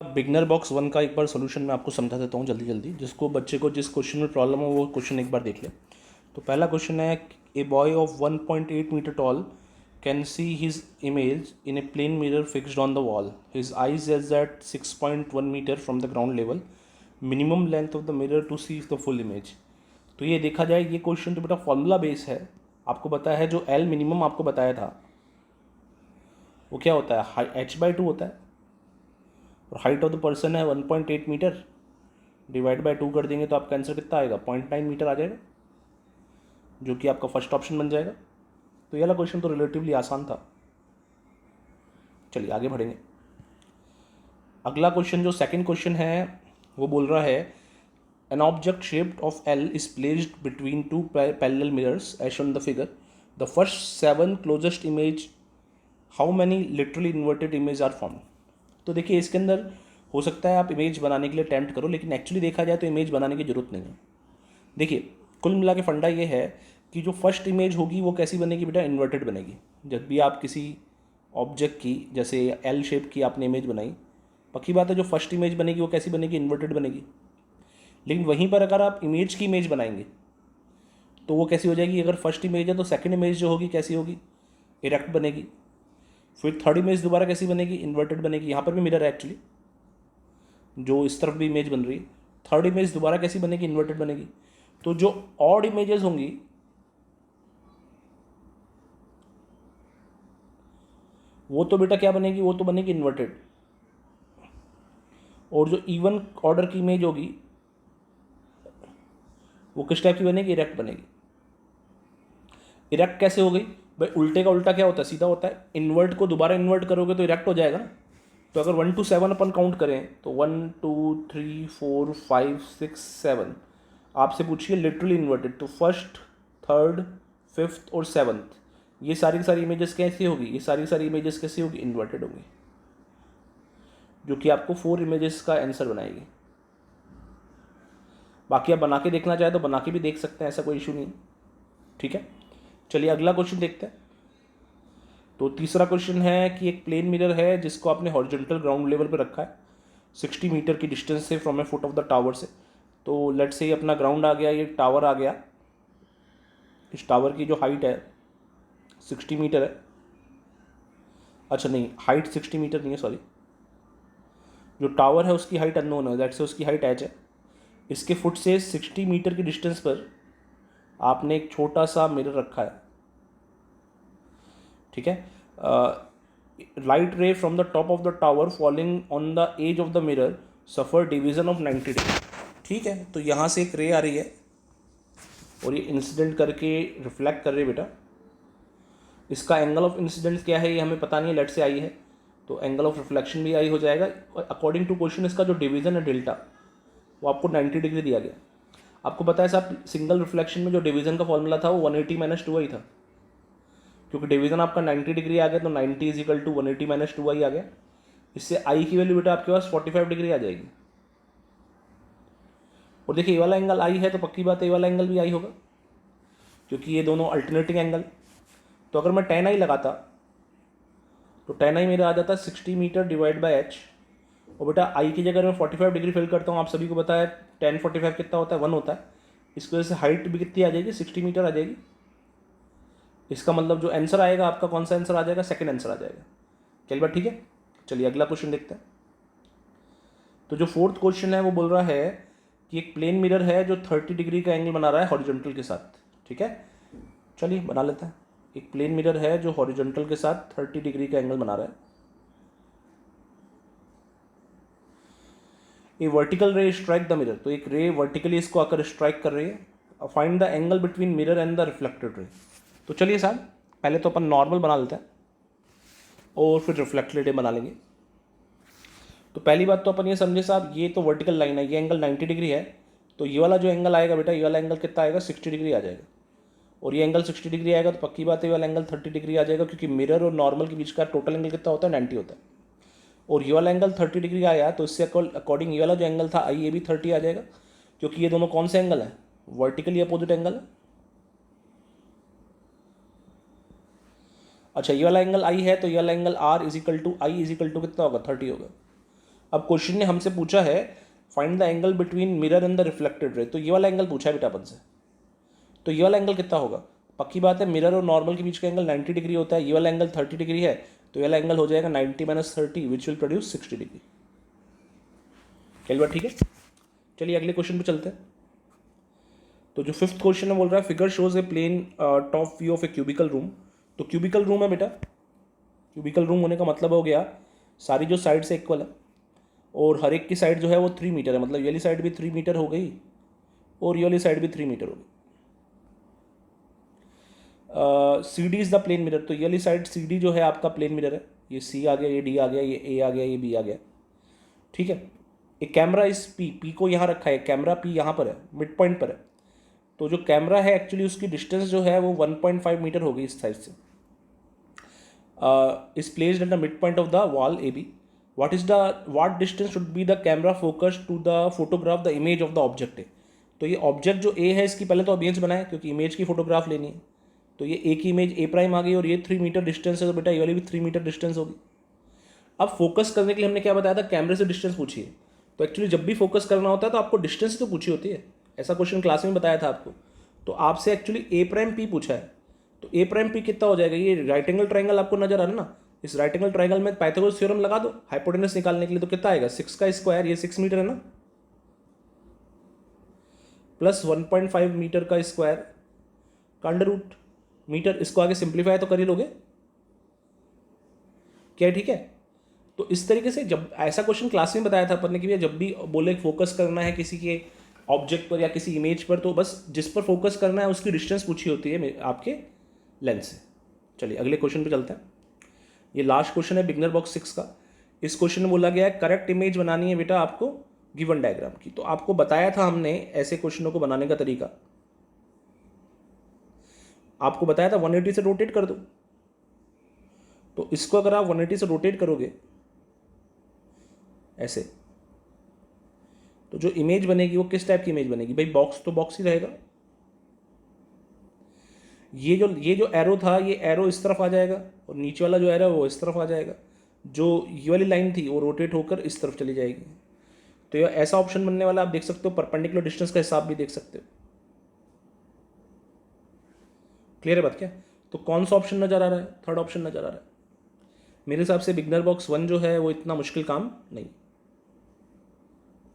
Beginner box 1 का एक बार solution मैं आपको समझा देता हूँ जल्दी जिसको बच्चे को जिस क्वेश्चन में प्रॉब्लम हो वो क्वेश्चन एक बार देख ले। तो पहला क्वेश्चन है, a boy of 1.8 metre tall can see his image in a plane mirror fixed on the wall. His eyes is at 6.1 metre from the ground level. Minimum length of the mirror to see the full image. तो ये देखा जाए ये question तो बेटा formula base है। आपको बताया है जो एल मिनिमम आपको बताया था वो क्या होता है, h/2 होता है और हाइट ऑफ द पर्सन है 1.8 मीटर। डिवाइड बाय 2 कर देंगे तो आपका आंसर कितना आएगा, 0.9 मीटर आ जाएगा, जो कि आपका फर्स्ट ऑप्शन बन जाएगा। तो ये वाला क्वेश्चन तो रिलेटिवली आसान था। चलिए आगे बढ़ेंगे। अगला क्वेश्चन जो सेकंड क्वेश्चन है वो बोल रहा है, an object shaped of L is placed between two parallel mirrors as on the figure. The first 7 closest image, how many literally inverted image are form. तो देखिए इसके अंदर हो सकता है आप इमेज बनाने के लिए अटैम्प्ट करो, लेकिन एक्चुअली देखा जाए तो इमेज बनाने की जरूरत नहीं है। देखिए कुल मिला के फंडा ये है कि जो फर्स्ट इमेज होगी वो कैसी बनेगी बेटा, इन्वर्टेड बनेगी। जब भी आप किसी ऑब्जेक्ट की जैसे एल शेप की आपने इमेज बनाई, पक्की बात है जो फर्स्ट इमेज बनेगी वो कैसी बनेगी, इन्वर्टेड बनेगी। लेकिन वहीं पर अगर आप इमेज की इमेज बनाएंगे तो वो कैसी हो जाएगी, अगर फर्स्ट इमेज है तो सेकंड इमेज जो होगी कैसी होगी, इरेक्ट बनेगी। फिर थर्ड इमेज दोबारा कैसी बनेगी, इन्वर्टेड बनेगी। यहाँ पर भी मिरर है एक्चुअली, जो इस तरफ भी इमेज बन रही है। थर्ड इमेज दोबारा कैसी बनेगी, इन्वर्टेड बनेगी। तो जो ऑड इमेजेस होंगी वो तो बेटा क्या बनेगी, वो तो बनेगी इन्वर्टेड। और जो इवन ऑर्डर की इमेज होगी वो किस टाइप की बनेगी, इरेक्ट बनेगी। इरेक्ट कैसे हो गई भाई, उल्टे का उल्टा क्या होता है, सीधा होता है। इन्वर्ट को दोबारा इन्वर्ट करोगे तो इरेक्ट हो जाएगा ना। तो अगर 1 to 7 अपन काउंट करें तो 1 2 3 4 5 6 7 आपसे पूछिए लिटरली इन्वर्टेड, तो फर्स्ट थर्ड फिफ्थ और सेवन्थ ये सारी की सारी इमेजेस कैसी होगी, ये सारी की सारी इमेजेस कैसी होगी, इन्वर्टेड होगी, जो कि आपको 4 इमेजेस का आंसर बनाएगी। बाकी आप बना के देखना चाहे तो बना के भी देख सकते हैं, ऐसा कोई इशू नहीं। ठीक है, चलिए अगला क्वेश्चन देखते हैं। तो तीसरा क्वेश्चन है कि एक प्लेन मिरर है जिसको आपने हॉरिजॉन्टल ग्राउंड लेवल पर रखा है 60 मीटर की डिस्टेंस से from A foot of the tower से। तो लेट से अपना ग्राउंड आ गया, ये टावर आ गया। इस टावर की जो हाइट है 60 मीटर है। अच्छा नहीं, हाइट 60 मीटर नहीं है, सॉरी। जो टावर है उसकी हाइट अननोन है, दैट से उसकी हाइट एच है। इसके फुट से 60 मीटर की डिस्टेंस पर आपने एक छोटा सा मिरर रखा है। ठीक है, light ray from the top of the tower falling on the edge of the mirror suffer division of 90 degree. ठीक है, तो यहाँ से एक रे आ रही है और ये इंसिडेंट करके रिफ्लेक्ट कर रही है बेटा। इसका एंगल ऑफ इंसिडेंस क्या है ये हमें पता नहीं है, लेट से आई है तो एंगल ऑफ रिफ्लेक्शन भी आई हो जाएगा। अकॉर्डिंग टू क्वेश्चन इसका जो डिवीजन है डेल्टा वो आपको 90 डिग्री दिया गया। आपको पता है साहब, सिंगल रिफ्लेक्शन में जो डिवीजन का फॉर्मूला था वो 180 - 2i था, क्योंकि डिवीजन आपका 90 डिग्री आ गया तो 90 = 180 - 2i आ गया। इससे आई की वैल्यू बेटा आपके पास 45 डिग्री आ जाएगी। और देखिए ये वाला एंगल आई है तो पक्की बात है ये वाला एंगल भी आई होगा, क्योंकि ये दोनों अल्टरनेटिंग एंगल। तो अगर मैं tan i लगाता तो tan i मेरा आ जाता 60 मीटर डिवाइड बाय h। और बेटा आई की जगह मैं 45 डिग्री फिल करता हूँ, आप सभी को पता है tan 45 कितना होता है, 1 होता है। इसकी वजह से हाइट भी कितनी आ जाएगी, 60 मीटर आ जाएगी। इसका मतलब जो आंसर आएगा आपका कौन सा आंसर आ जाएगा, सेकंड आंसर आ जाएगा। चलिए बात ठीक है, चलिए अगला क्वेश्चन देखते हैं। तो जो फोर्थ क्वेश्चन है वो बोल रहा है कि एक प्लेन मिरर है जो 30 डिग्री का एंगल बना रहा है हॉरिजॉन्टल के साथ। ठीक है, चलिए बना लेते हैं। एक प्लेन मिरर है जो हॉरिजॉन्टल के साथ 30 डिग्री का एंगल बना रहा है। ये वर्टिकल रे स्ट्राइक द मिरर, तो एक रे वर्टिकली इसको आकर स्ट्राइक कर रही है। Find the angle between mirror and the reflected ray. तो चलिए साहब पहले तो अपन नॉर्मल बना लेते हैं और फिर रिफ्लेक्टेड रे बना लेंगे। तो पहली बात तो अपन ये समझे साहब, ये तो वर्टिकल लाइन है, ये एंगल 90 डिग्री है। तो ये वाला जो एंगल आएगा बेटा, ये वाला एंगल कितना आएगा, 60 डिग्री आ जाएगा। और ये एंगल 60 डिग्री आएगा तो पक्की बात है ये वाला एंगल 30 डिग्री आ जाएगा, क्योंकि मिरर और नॉर्मल के बीच का टोटल एंगल कितना होता है, 90 होता है। और ये वाला एंगल 30 डिग्री आया तो इससे अकॉर्डिंग ये वाला जो एंगल था आई, ये भी 30 आ जाएगा, क्योंकि ये दोनों कौन से एंगल है, वर्टिकली अपोजिट एंगल है। अच्छा ये वाला एंगल आई है तो ये वाला एंगल आर = आई = कितना होगा, 30 होगा। अब क्वेश्चन ने हमसे पूछा है find the angle between mirror and the reflected ray, तो ये वाला एंगल पूछा है बेटा अपन से। तो ये वाला एंगल कितना होगा? पक्की बात है, मिरर और नॉर्मल के बीच का एंगल 90 डिग्री होता है, ये वाला एंगल 30 डिग्री है, तो ये वाला एंगल हो जाएगा 90 minus 30 which will produce 60 degree. चलिए बात ठीक है। चलिए अगले क्वेश्चन पे चलते हैं। तो जो फिफ्थ क्वेश्चन है बोल रहा है figure shows a plane top view of a cubical room. तो क्यूबिकल रूम है बेटा, क्यूबिकल रूम होने का मतलब हो गया सारी जो साइड से इक्वल है और हर एक की साइड जो है वो 3 मीटर है, मतलब ये वाली साइड भी 3 मीटर हो गई और ये वाली साइड भी 3 मीटर हो गई। C D is the plane mirror, तो ये वाली साइड सी डी जो है आपका प्लेन मिरर है, ये सी आ गया, ये डी आ गया, ये ए आ गया, ये बी आ गया, ठीक है। एक कैमरा इस पी, पी को यहाँ रखा है, कैमरा पी यहाँ पर है, मिड पॉइंट पर है, तो जो कैमरा है एक्चुअली उसकी डिस्टेंस जो है वो 1.5 मीटर होगी इस साइड से। Is placed at the midpoint of the wall A B. what distance should be the camera focus to the photograph the image of the object है। तो ये ऑब्जेक्ट जो ए है इसकी पहले तो इमेज बनाए क्योंकि इमेज की फोटोग्राफ लेनी है, तो ये ए की इमेज ए प्राइम आ गई और ये 3 मीटर डिस्टेंस है, तो बेटा ये वाली भी 3 मीटर डिस्टेंस होगी। अब फोकस करने के लिए हमने क्या बताया था, कैमरे से डिस्टेंस पूछी है, तो एक्चुअली जब भी फोकस करना होता है तो आपको डिस्टेंस तो पूछी होती है, ऐसा क्वेश्चन क्लास में बताया था आपको। तो आपसे एक्चुअली ए प्राइम पी पूछा है, तो ए प्राइम पी कितना हो जाएगा, ये राइट एंगल ट्राइंगल आपको नजर आ रहा है ना, इस राइट एंगल ट्राइंगल में पाइथागोरस थ्योरम लगा दो हाइपोटेनस निकालने के लिए, तो कितना आएगा 6 का स्क्वायर, ये 6 मीटर है ना, प्लस 1.5 मीटर का स्क्वायर का अंडर रूट मीटर, इसको आगे सिंप्लीफाई तो कर ही लोगे क्या, ठीक है। तो इस तरीके से जब ऐसा क्वेश्चन क्लास में बताया था अपन ने कि जब भी बोले फोकस करना है किसी के ऑब्जेक्ट पर या किसी इमेज पर, तो बस जिस पर फोकस करना है उसकी डिस्टेंस पूछी होती है आपके लेंस से। चलिए अगले क्वेश्चन पे चलते हैं। ये लास्ट क्वेश्चन है बिगनर बॉक्स 6 का। इस क्वेश्चन में बोला गया है करेक्ट इमेज बनानी है बेटा आपको गिवन डायग्राम की। तो आपको बताया था हमने ऐसे क्वेश्चनों को बनाने का तरीका, आपको बताया था 180 से रोटेट कर दो। तो इसको अगर आप 180 से रोटेट करोगे ऐसे, तो जो इमेज बनेगी वो किस टाइप की इमेज बनेगी भाई, बॉक्स तो बॉक्स ही रहेगा। ये जो एरो था ये एरो इस तरफ आ जाएगा और नीचे वाला जो एरो है वो इस तरफ आ जाएगा, जो ये वाली लाइन थी वो रोटेट होकर इस तरफ चली जाएगी। तो ये ऐसा ऑप्शन बनने वाला आप देख सकते हो, परपेंडिकुलर डिस्टेंस का हिसाब भी देख सकते हो। क्लियर है बात क्या? तो कौन सा ऑप्शन नजर आ रहा है, थर्ड ऑप्शन नजर आ रहा है। मेरे हिसाब से बिगनर बॉक्स 1 जो है वो इतना मुश्किल काम नहीं।